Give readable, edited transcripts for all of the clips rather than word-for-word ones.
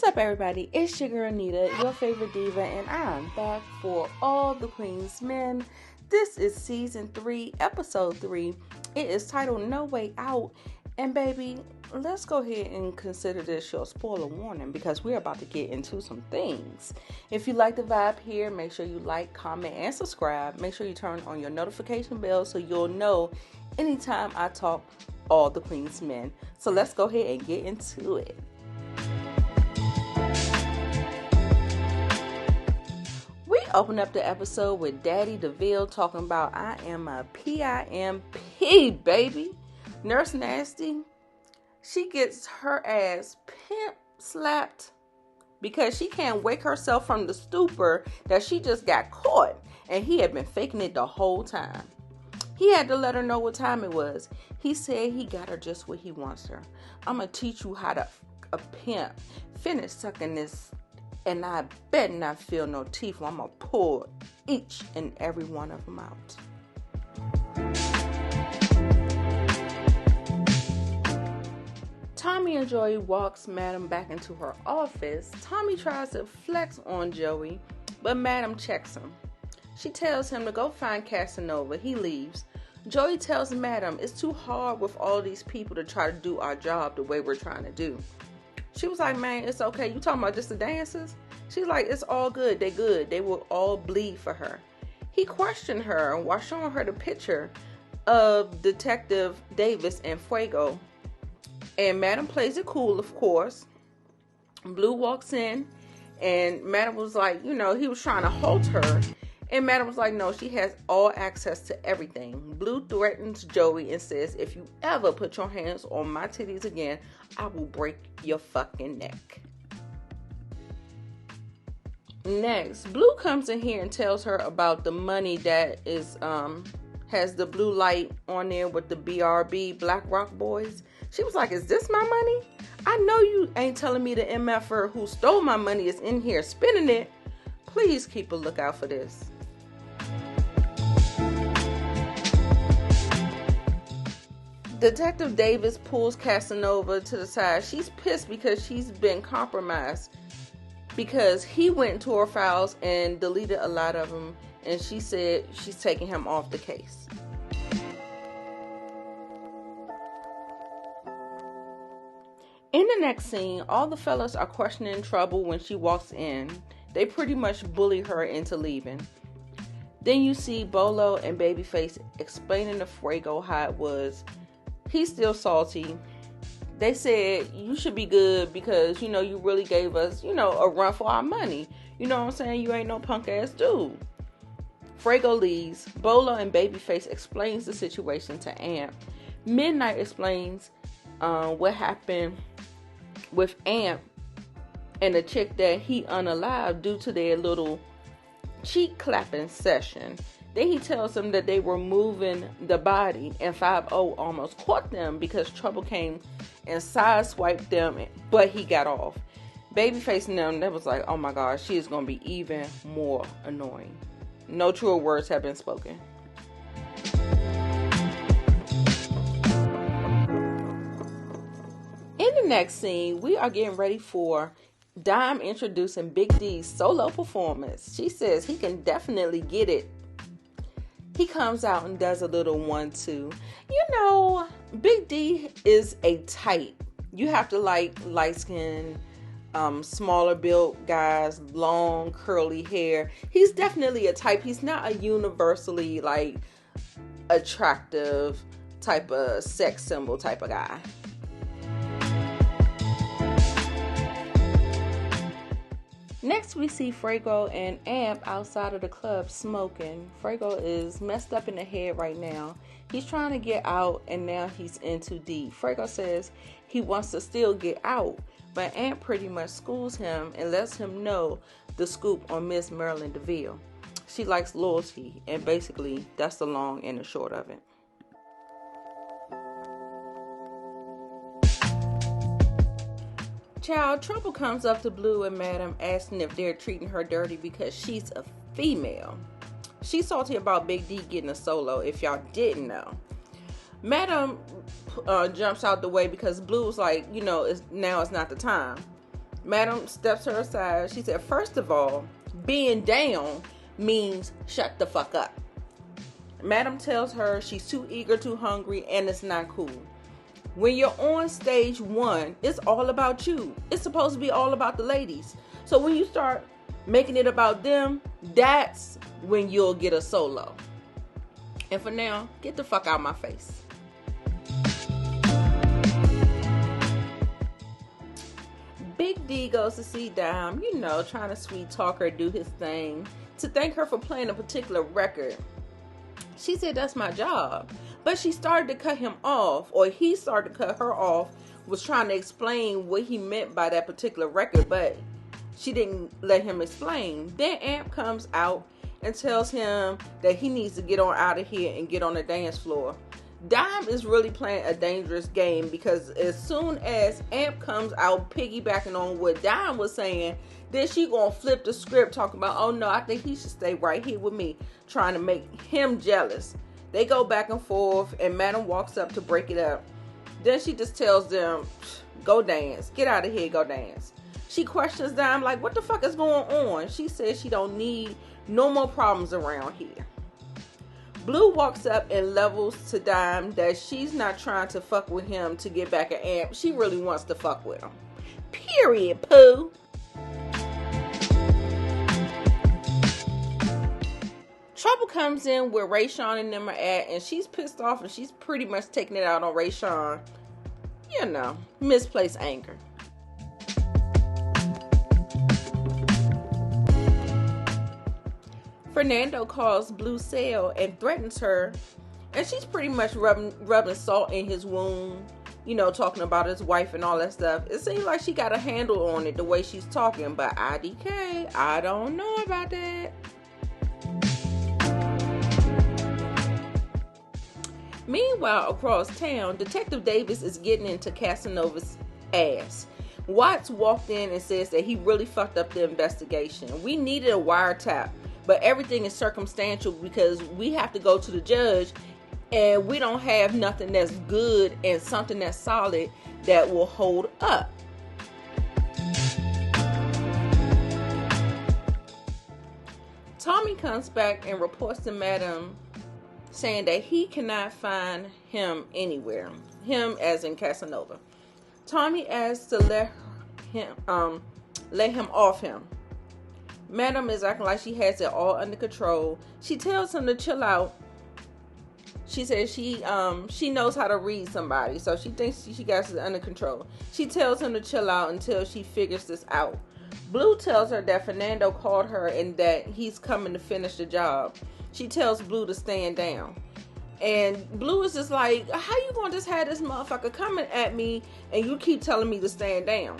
up, everybody? It's your girl Nita, your favorite diva, and I'm back for All the Queen's Men. This is season 3, episode 3. It is titled No Way Out. And baby, let's go ahead and consider this your spoiler warning because we're about to get into some things. If you like the vibe here, make sure you like, comment, and subscribe. Make sure you turn on your notification bell so you'll know anytime I talk All the Queen's Men. So let's go ahead and get into it. We open up the episode with Daddy DeVille talking about I am a PIMP, baby. Nurse Nasty, she gets her ass pimp slapped because she can't wake herself from the stupor that she just got caught, and he had been faking it the whole time. He had to let her know what time it was. He said he got her just what he wants her. I'm going to teach you how to a pimp. Finish sucking this, and I bet not feel no teeth. I'm going to pull each and every one of them out. Tommy and Joey walks Madam back into her office. Tommy tries to flex on Joey, but Madam checks him. She tells him to go find Casanova. He leaves. Joey tells Madam it's too hard with all these people to try to do our job the way we're trying to do. She was like, man, it's okay. You talking about just the dancers? She's like, it's all good. They good. They will all bleed for her. He questioned her while showing her the picture of Detective Davis and Fuego. And Madam plays it cool, of course. Blue walks in, and Madam was like, he was trying to hold her. And Madam was like, no, she has all access to everything. Blue threatens Joey and says, if you ever put your hands on my titties again, I will break your fucking neck. Next, Blue comes in here and tells her about the money that is, has the blue light on there with the BRB, Black Rock Boys. She was like, is this my money? I know you ain't telling me the MFer who stole my money is in here spending it. Please keep a lookout for this. Detective Davis pulls Casanova to the side. She's pissed because she's been compromised because he went into her files and deleted a lot of them, and she said she's taking him off the case. In the next scene, all the fellas are questioning Trouble when she walks in. They pretty much bully her into leaving. Then you see Bolo and Babyface explaining to Fuego how it was. He's still salty. They said, you should be good because, you really gave us, a run for our money. You know what I'm saying? You ain't no punk ass dude. Fuego leaves. Bolo and Babyface explains the situation to Amp. Midnight explains what happened with Amp and the chick that he unalived due to their little cheek clapping session. Then he tells them that they were moving the body and 5-0 almost caught them because Trouble came and sideswiped them, but he got off. Babyface and them, that was like, oh my gosh, she is going to be even more annoying. No truer words have been spoken. In the next scene, we are getting ready for Dime introducing Big D's solo performance. She says he can definitely get it. He comes out and does a little 1-2. Big D is a type. You have to like light skin, smaller built guys, long curly hair. He's definitely a type. He's not a universally attractive type of sex symbol type of guy. Next, we see Fuego and Amp outside of the club smoking. Fuego is messed up in the head right now. He's trying to get out, and now he's in too deep. Fuego says he wants to still get out, but Amp pretty much schools him and lets him know the scoop on Miss Marilyn DeVille. She likes loyalty, and basically, that's the long and the short of it. Child, Trouble comes up to Blue and Madam asking if they're treating her dirty because she's a female. She's salty about Big D getting a solo, if y'all didn't know. Madam jumps out the way because Blue was like, it's not the time. Madam steps her aside. She said, first of all, being down means shut the fuck up. Madam tells her she's too eager, too hungry, and it's not cool. When you're on stage 1, it's all about you. It's supposed to be all about the ladies. So when you start making it about them, that's when you'll get a solo. And for now, get the fuck out of my face. Big D goes to see Dime, trying to sweet talk her, do his thing, to thank her for playing a particular record. She said, that's my job. But she started to cut him off, or he started to cut her off, was trying to explain what he meant by that particular record, but she didn't let him explain. Then Amp comes out and tells him that he needs to get on out of here and get on the dance floor. Dime is really playing a dangerous game, because as soon as Amp comes out piggybacking on what Dime was saying, then she gonna flip the script talking about, oh no, I think he should stay right here with me, trying to make him jealous. They go back and forth, and Madam walks up to break it up. Then she just tells them, go dance, get out of here, go dance. She questions Dime like, what the fuck is going on? She says she don't need no more problems around here. Blue walks up and levels to Dime that she's not trying to fuck with him to get back at Amp. She really wants to fuck with him. Period, poo. Trouble comes in where Rayshawn and them are at, and she's pissed off, and she's pretty much taking it out on Rayshawn. Misplaced anger. Fernando calls Blue cell and threatens her, and she's pretty much rubbing salt in his wound, talking about his wife and all that stuff. It seems like she got a handle on it the way she's talking, but IDK, I don't know about that. Meanwhile, across town, Detective Davis is getting into Casanova's ass. Watts walked in and says that he really fucked up the investigation. We needed a wiretap, but everything is circumstantial because we have to go to the judge, and we don't have nothing that's good and something that's solid that will hold up. Tommy comes back and reports to Madam saying that he cannot find him anywhere. Him as in Casanova. Tommy asks to let him off him. Madam is acting like she has it all under control. She tells him to chill out. She says she knows how to read somebody, so she thinks she got it under control. She tells him to chill out until she figures this out. Blue tells her that Fernando called her and that he's coming to finish the job. She tells Blue to stand down. And Blue is just like, how you gonna just have this motherfucker coming at me and you keep telling me to stand down?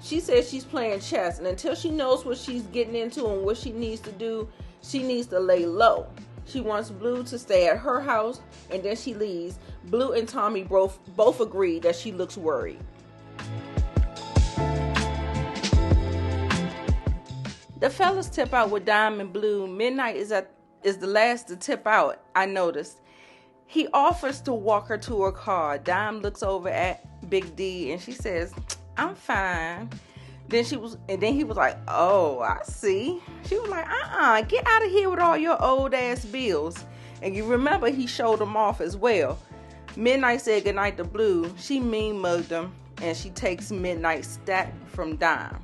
She says she's playing chess, and until she knows what she's getting into and what she needs to do, she needs to lay low. She wants Blue to stay at her house, and then she leaves. Blue and Tommy both agree that she looks worried. The fellas tip out with Dime and Blue. Midnight is the last to tip out, I noticed. He offers to walk her to her car. Dime looks over at Big D and she says, I'm fine. Then he was like, oh, I see. She was like, get out of here with all your old ass bills. And you remember he showed them off as well. Midnight said goodnight to Blue. She mean mugged him, and she takes Midnight's stack from Dime.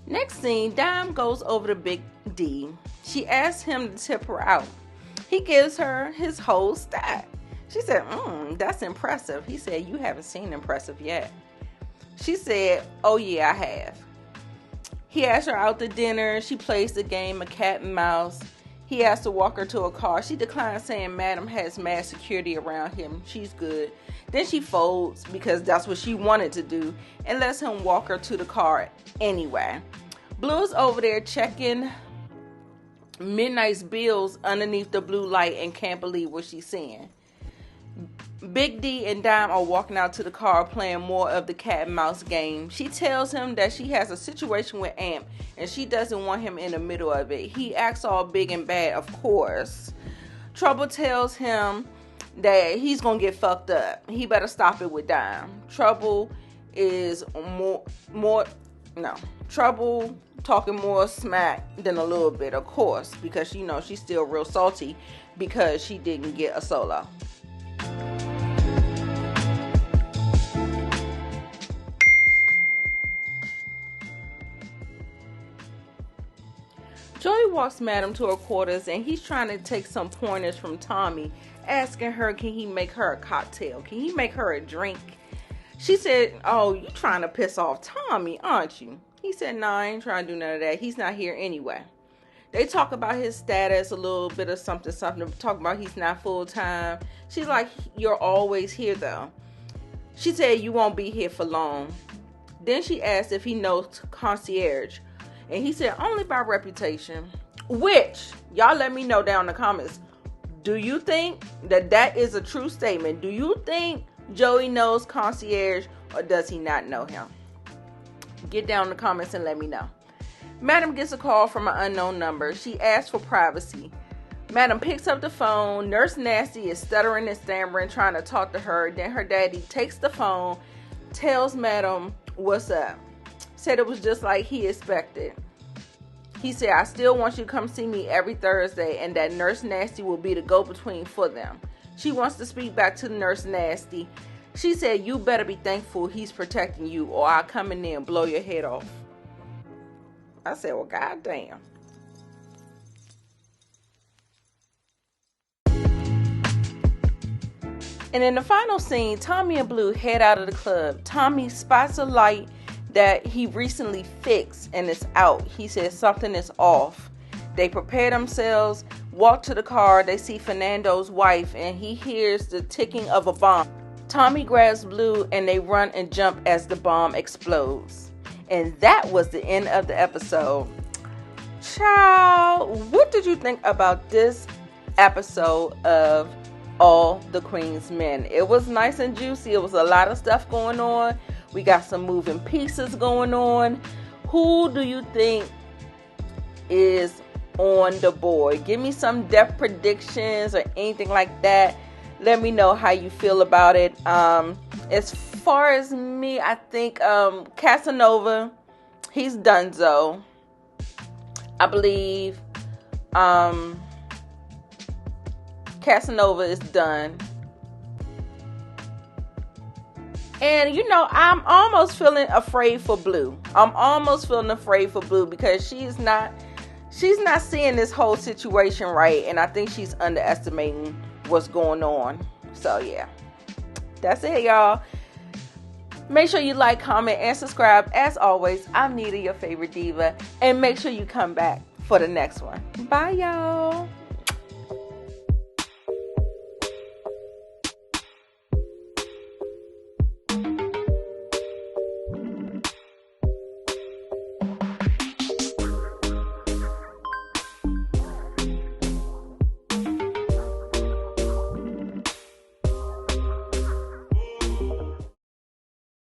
Next scene, Dime goes over to Big D. She asks him to tip her out. He gives her his whole stack. She said, that's impressive. He said, you haven't seen impressive yet. She said, oh yeah, I have. He asked her out to dinner. She plays the game of cat and mouse. He asked to walk her to a car. She declined, saying Madam has mad security around him. She's good. Then she folds, because that's what she wanted to do, and lets him walk her to the car anyway. Blue's over there checking Midnight's bills underneath the blue light and can't believe what she's seeing. Big D and Dime are walking out to the car playing more of the cat and mouse game. She tells him that she has a situation with Amp and she doesn't want him in the middle of it. He acts all big and bad, of course. Trouble tells him that he's gonna get fucked up. He better stop it with Dime. Trouble is Trouble talking more smack than a little bit, of course, because she's still real salty because she didn't get a solo. Joey walks Madam to her quarters and he's trying to take some pointers from Tommy, asking her, can he make her a cocktail? Can he make her a drink? She said, oh, you trying to piss off Tommy, aren't you? He said, nah, I ain't trying to do none of that. He's not here anyway. They talk about his status, a little bit of something. Talk about he's not full-time. She's like, you're always here, though. She said, you won't be here for long. Then she asked if he knows concierge. And he said, only by reputation. Which, y'all let me know down in the comments. Do you think that is a true statement? Do you think Joey knows concierge or does he not know him? Get down in the comments and let me know. Madam gets a call from an unknown number. She asks for privacy. Madam picks up the phone. Nurse Nasty is stuttering and stammering, trying to talk to her. Then her daddy takes the phone, tells Madam what's up. Said it was just like he expected. He said, I still want you to come see me every Thursday, and that Nurse Nasty will be the go-between for them. She wants to speak back to Nurse Nasty. She said, you better be thankful he's protecting you, or I'll come in there and blow your head off. I said, well, goddamn. And in the final scene, Tommy and Blue head out of the club. Tommy spots a light that he recently fixed and it's out. He says something is off. They prepare themselves, walk to the car. They see Fernando's wife and he hears the ticking of a bomb. Tommy grabs Blue and they run and jump as the bomb explodes. And that was the end of the episode. Child, what did you think about this episode of All the Queen's Men? It was nice and juicy. It was a lot of stuff going on. We got some moving pieces going on. Who do you think is on the board? Give me some death predictions or anything like that. Let me know how you feel about it. As far as me, I think Casanova, he's donezo. I believe Casanova is done. And I'm almost feeling afraid for Blue. Because she's not seeing this whole situation right, and I think she's underestimating what's going on. So yeah, that's it, y'all. Make sure you like, comment, and subscribe. As always, I'm Nita, your favorite diva, and make sure you come back for the next one. Bye, y'all.